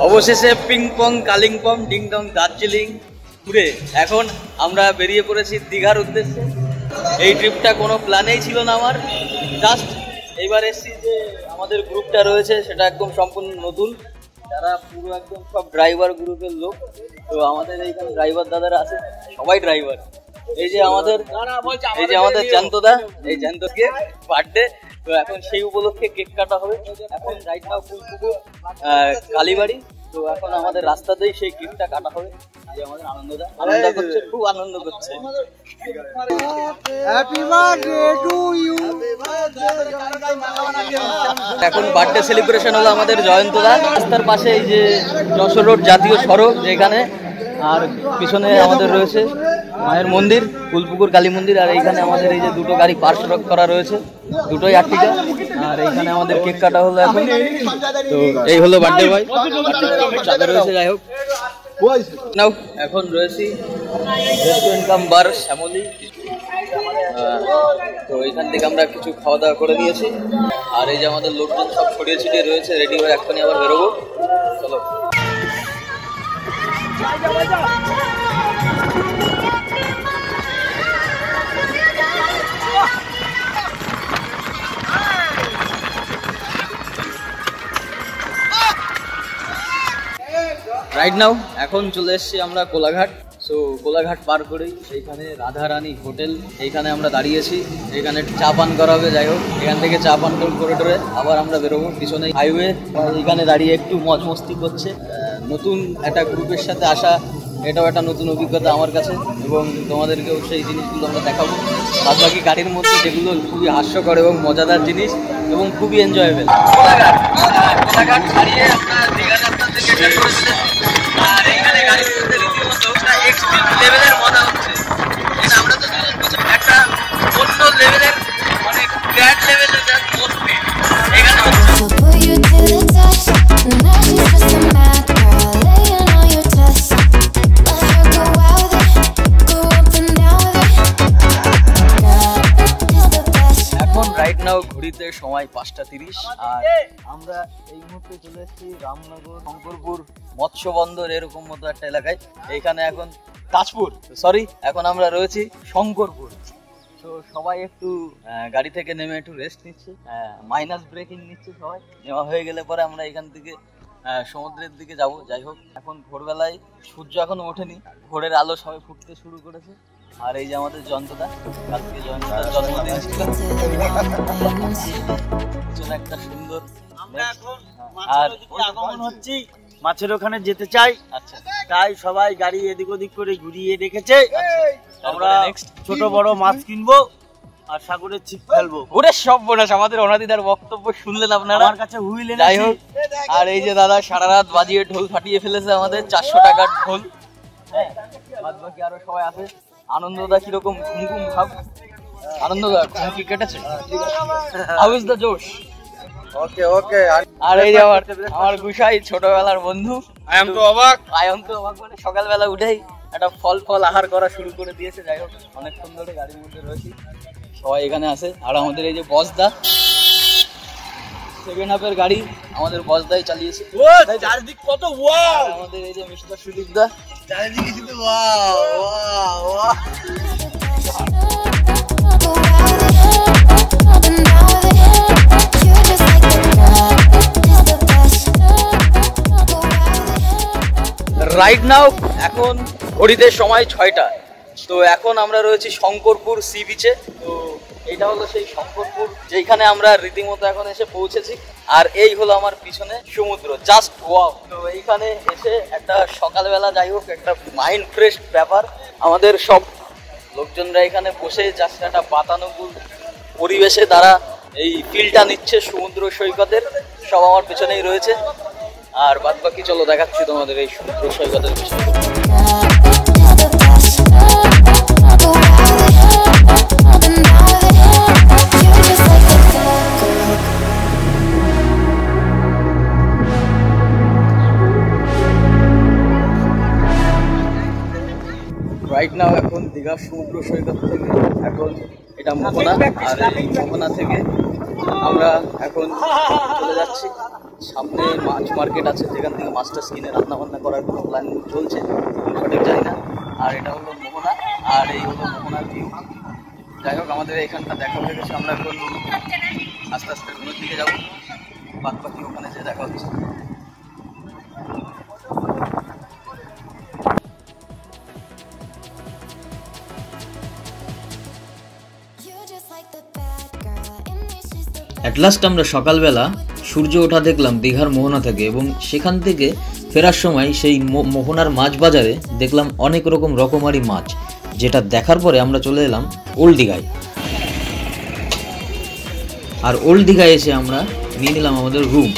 অবশেষে ping pong Kalimpong ding dong Darjeeling ঘুরে এখন আমরা বেরিয়ে পড়েছি দীঘার উদ্দেশ্যে। এই ট্রিপটা কোনো প্ল্যানেই ছিল না আমার, জাস্ট এইবার এসছি যে আমাদের গ্রুপটা রয়েছে সেটা একদম সম্পূর্ণ নতুন, যারা পুরো একদম সব ড্রাইভার গ্রুপের লোক। তো আমাদের এইখানে ড্রাইভার দাদারা আছে, সবাই ড্রাইভার। এই যে আমাদের জ্যান্তদা, এই জ্যান্তকে বার্থডে, তো এখন সেই উপলক্ষে কেক কাটা হবে। এখন রাইট নাও ফুলপুকুর কালীবাড়ি, তো এখন আমাদের রাস্তাতেই সেই কেকটা কাটা হবে। যে আমাদের আনন্দদা আনন্দ করছে, খুব আনন্দ করছে। এখন বার্থডে সেলিব্রেশন হলো আমাদের জয়ন্তদা। রাস্তার পাশে এই যে যশোর রোড জাতীয় সড়ক যেখানে, আর পিছনে আমাদের রয়েছে মায়ের মন্দির, ফুলপুকুর কালী মন্দির। আর এইখানে আমাদের এই যে দুটো গাড়ি পার্ক করা রয়েছে, দুটোই আর্টিকা। আর এইখানে আমাদের কেক কাটা হলো এখন। তো এই হলো বার্থডে বয়, চাঁদা রয়েছে। যাই হোক, নাও এখন রয়েছি রেস্টুরেন্ট কাম বার শ্যামলী। তো এইখান থেকে আমরা কিছু খাওয়া দাওয়া করে নিয়েছি। আর এই যে আমাদের লোকজন সব ছড়িয়ে ছিটিয়ে রয়েছে, রেডি হয়ে এক্ষুনি আবার বেরোবো। চলো। রাইট নাও এখন চলে এসেছি আমরা কোলাঘাট। সো কোলাঘাট পার করেই সেইখানে রাধারানী হোটেল, এইখানে আমরা দাঁড়িয়েছি। এখানে চা পান করা হবে। যাই হোক, এখান থেকে চা পান করে টরে আবার আমরা বেরোবো। পিছনে হাইওয়ে, এইখানে দাঁড়িয়ে একটু মজ মস্তি করছে। নতুন একটা গ্রুপের সাথে আসা, এটাও একটা নতুন অভিজ্ঞতা আমার কাছে, এবং তোমাদেরকেও সেই জিনিসগুলো আমরা দেখাবো। বাদ বাকি গাড়ির মধ্যে যেগুলো খুবই হাস্যকর এবং মজাদার জিনিস এবং খুবই এনজয়েবল। কোলাঘাট ছাড়িয়ে আমরা দীঘা রাস্তা থেকে বের করেছি। আর এখানে গাড়ির মধ্যে রীতিমতো এক্সট্রিম লেভেলের মজা হচ্ছে। এটা আমরা তো একটা অন্য লেভেলের, মানে গ্র্যান্ড লেভেলের জাস্ট মস্তি এখানে হচ্ছে। রাইট নাও ঘড়িতে সময় 5:30। আর আমরা এই মুহূর্তে চলে এসেছি রামনগর শঙ্করপুর মৎস্য বন্দর এরকম মতো একটা এলাকায়। এইখানে এখন তাজপুর, সরি, এখন আমরা রয়েছি শঙ্করপুর। তো সবাই একটু গাড়ি থেকে নেমে একটু রেস্ট নিচ্ছে, মাইনাস ব্রেকিং নিচ্ছে সবাই। নেওয়া হয়ে গেলে পরে আমরা এখান থেকে সমুদ্রের দিকে যাব। যাই হোক, এখন ভোরবেলায় সূর্য এখনো ওঠেনি, ভোরের আলো সবাই ফুটতে শুরু করেছে। আর এই যে আমাদের জয়ন্তদা, কালকে জয়ন্তদার জন্মদিন ছিল। একটা সুন্দর, আর আগমন হচ্ছে মাছের ওখানে যেতে চাই। আচ্ছা, তাই সবাই গাড়ি এদিক ওদিক করে ঘুরিয়ে রেখেছে। আমরা ছোট বড় মাছ কিনবো আর সাগরের ছিপ ফেলবো। ওরে সব বোনাস, আমাদের অনাদিদার বক্তব্য শুনলেন আপনারা, আমার কাছে হুইল এনেছি। যাই হোক, আর এই যে দাদা সারা রাত বাজিয়ে ঢোল ফাটিয়ে ফেলেছে আমাদের 400 টাকার ঢোল। হ্যাঁ, বাদ বাকি আরো সবাই আছে। আনন্দদা কিরকম ঘুমঘুম ভাব? আনন্দদা ঘুম কি কেটেছে? হাউ ইজ দ্য জোশ? ওকে ওকে। আর এই যে আমার গুসাই, ছোটবেলার বন্ধু। আই এম তো অবাক মানে সকালবেলা উঠেই একটা ফল আহার করা শুরু করে দিয়েছে। যাই হোক, অনেকক্ষণ ধরে গাড়ির মধ্যে রয়েছি, সবাই এখানে আছে। আর আমাদের এই যে বসদা, 7 আপের গাড়ি আমাদের বসদাই চালিয়েছে। চারিদিক কত ওয়াও! আমাদের এই যে মিস্টার সুদীপ দা, চারিদিকে শুধু wow wow wow. Right now এখন ঘড়িতে সময় 6টা। তো এখন আমরা রয়েছি শঙ্করপুর সি বিচে। তো এটা হলো সেই শঙ্করপুর যেখানে আমরা রীতিমতো এখন এসে পৌঁছেছি। আর এই হলো আমার পিছনে সমুদ্র, জাস্ট ওয়াও। তো এইখানে এসে একটা সকালবেলা যাই হোক একটা মাইন্ড ফ্রেশ ব্যাপার। আমাদের সব লোকজনরা এখানে বসে জাস্ট একটা বাতানুকূল পরিবেশে তারা এই ফিলটা নিচ্ছে সমুদ্র সৈকতের। সব আমার পেছনেই রয়েছে। আর বাদ বাকি চলো দেখাচ্ছি তোমাদের এই সমুদ্র সৈকতের পিছনে। রাইট নাও এখন দীঘা সমুদ্র সৈকত থেকে এখন এটা মোহনা, আর এই মোহনা থেকে আমরা এখন চলে যাচ্ছি সামনে মাছ মার্কেট আছে, যেখান থেকে মাছটা কিনে রান্না বান্না করার কোনো প্ল্যান চলছে, সঠিক জানি না। আর এটা হলো মোহনা, আর এই হলো মোহনার ভিউ। যাই হোক আমাদের এখানটা দেখা হয়ে গেছে, আমরা এখন আস্তে আস্তে রুমের দিকে যাবো, বাদ বাকি ওখানে যে দেখা হচ্ছে। অ্যাট লাস্ট আমরা সকালবেলা সূর্য ওঠা দেখলাম দীঘার মোহনা থেকে, এবং সেখান থেকে ফেরার সময় সেই মোহনার মাছ বাজারে দেখলাম অনেক রকমারি মাছ, যেটা দেখার পরে আমরা চলে এলাম ওল্ড দীঘায়। আর ওল্ড দীঘায় এসে আমরা নিয়ে নিলাম আমাদের রুম,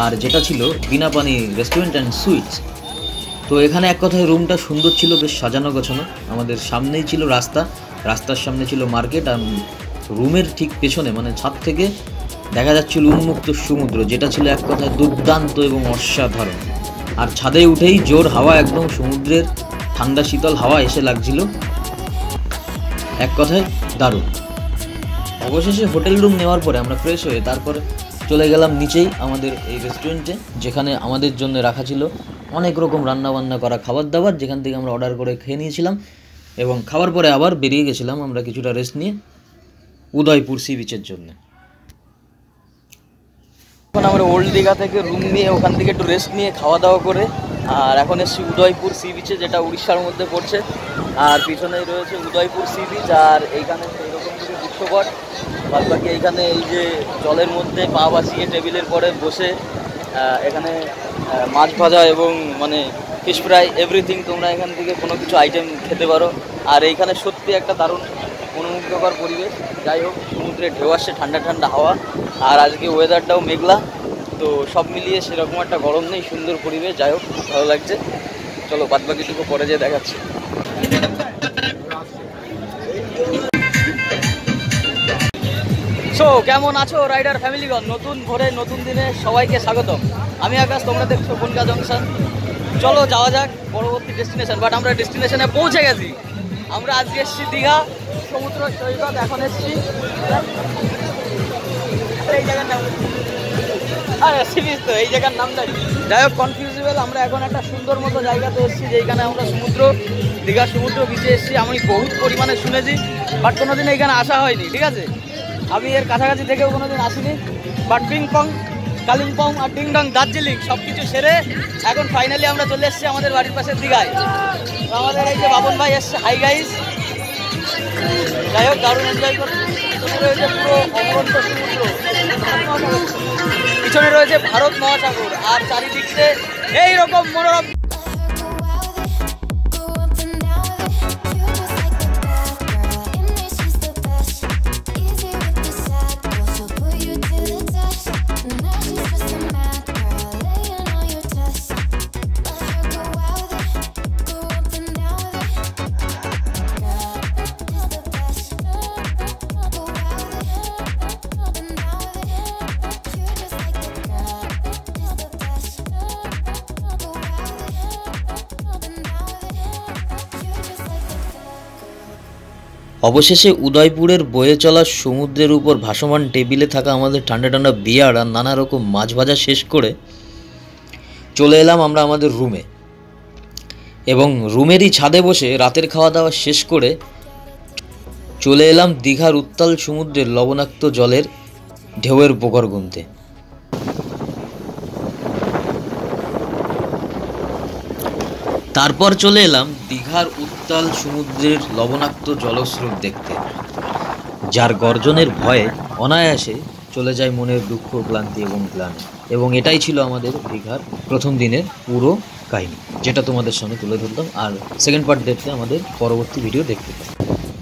আর যেটা ছিল বিনা পানি রেস্টুরেন্ট অ্যান্ড সুইটস। তো এখানে এক কথায় রুমটা সুন্দর ছিল, বেশ সাজানো গোছানো। আমাদের সামনেই ছিল রাস্তার সামনে ছিল মার্কেট, আর রুমের ঠিক পেছনে মানে ছাদ থেকে দেখা যাচ্ছিল উন্মুক্ত সমুদ্র, যেটা ছিল এক কথায় দুর্দান্ত এবং অসাধারণ। আর ছাদে উঠেই জোর হাওয়া, একদম সমুদ্রের ঠান্ডা শীতল হাওয়া এসে লাগছিল, এক কথায় দারুণ। অবশেষে হোটেল রুম নেওয়ার পরে আমরা ফ্রেশ হয়ে তারপর চলে গেলাম নিচেই আমাদের এই রেস্টুরেন্টে, যেখানে আমাদের জন্য রাখা ছিল অনেক রকম রান্নাবান্না করা খাবার দাবার, যেখান থেকে আমরা অর্ডার করে খেয়ে নিয়েছিলাম। এবং খাবার পরে আবার বেরিয়ে গেছিলাম আমরা কিছুটা রেস্ট নিয়ে উদয়পুর সি বিচের জন্য। এখন আমরা ওল্ড দীঘা থেকে রুম নিয়ে ওখান থেকে একটু রেস্ট নিয়ে খাওয়া দাওয়া করে আর এখন এসেছি উদয়পুর সি বিচে, যেটা উড়িষ্যার মধ্যে পড়ছে। আর পিছনেই রয়েছে উদয়পুর সি বিচ, আর এইখানে এইরকম কিছু দৃশ্যপট। বাদ বাকি এইখানে এই যে জলের মধ্যে পা বাঁচিয়ে টেবিলের পরে বসে এখানে মাছ ভাজা এবং মানে ফিশ ফ্রাই এভরিথিং, তোমরা এখান থেকে কোনো কিছু আইটেম খেতে পারো। আর এইখানে সত্যি একটা দারুণ মনোমুগ্ধকর পরিবেশ। যাই হোক সমুদ্রে ঢেউ আসছে, ঠান্ডা ঠান্ডা হাওয়া, আর আজকে ওয়েদারটাও মেঘলা, তো সব মিলিয়ে সেরকম একটা গরম নেই, সুন্দর পরিবেশ। যাই হোক ভালো লাগছে। চলো বাদ বাকিটুকু পরে যেয়ে দেখাচ্ছি। সো কেমন আছো রাইডার ফ্যামিলিগণ? নতুন ভোরে নতুন দিনে সবাইকে স্বাগতম। আমি আকাশ, তোমরা দেখছো বনগা জংশন। চলো যাওয়া যাক পরবর্তী ডেস্টিনেশন। বাট আমরা ডেস্টিনেশনে পৌঁছে গেছি। আমরা আজকে এসেছি দীঘা সমুদ্র সৈকত। এখন এসেছি এই জায়গার নাম, আরে সি বিচ তো, এই জায়গার নাম নাই। যাই হোক কনফিউজেবল। আমরা এখন একটা সুন্দর মতো জায়গাতে এসেছি, যেখানে আমরা দীঘা সমুদ্র বিচে এসেছি। আমি বহুত পরিমাণে শুনেছি, বাট কোনোদিন এইখানে আসা হয়নি। ঠিক আছে, আমি এর কাছাকাছি থেকেও কোনোদিন আসিনি। বাট পিংপং, কালিম্পং আর ডিংডং, দার্জিলিং সব কিছু সেরে এখন ফাইনালি আমরা চলে এসেছি আমাদের বাড়ির পাশের দীঘায়। আমাদের এই যে বাবন ভাই এসছে, হাই গাইস। যাই হোক দারুণ এনজয় করছি। পিছনে রয়েছে পুরো অমরন্ত সমুদ্র, পিছনে রয়েছে ভারত মহাসাগর, আর চারিদিকে এইরকম মনোরম। অবশেষে উদয়পুরের বয়ে চলা সমুদ্রের উপর ভাসমান টেবিলে থাকা আমাদের ঠান্ডা ঠান্ডা বিয়ার আর নানা রকম মাছ ভাজা শেষ করে চলে এলাম আমরা আমাদের রুমে, এবং রুমেরই ছাদে বসে রাতের খাওয়া দাওয়া শেষ করে চলে এলাম দীঘার উত্তাল সমুদ্রের লবণাক্ত জলের ঢেউয়ের পোকর গুনতে। তারপর চলে এলাম দীঘার উত্তাল সমুদ্রের লবণাক্ত জলস্রোত দেখতে, যার গর্জনের ভয়ে অনায়াসে চলে যায় মনের দুঃখ, ক্লান্তি এবং গ্লানি। এবং এটাই ছিল আমাদের দীঘার প্রথম দিনের পুরো কাহিনী, যেটা তোমাদের সামনে তুলে ধরলাম। আর সেকেন্ড পার্ট দেখতে আমাদের পরবর্তী ভিডিও দেখতে পাবে।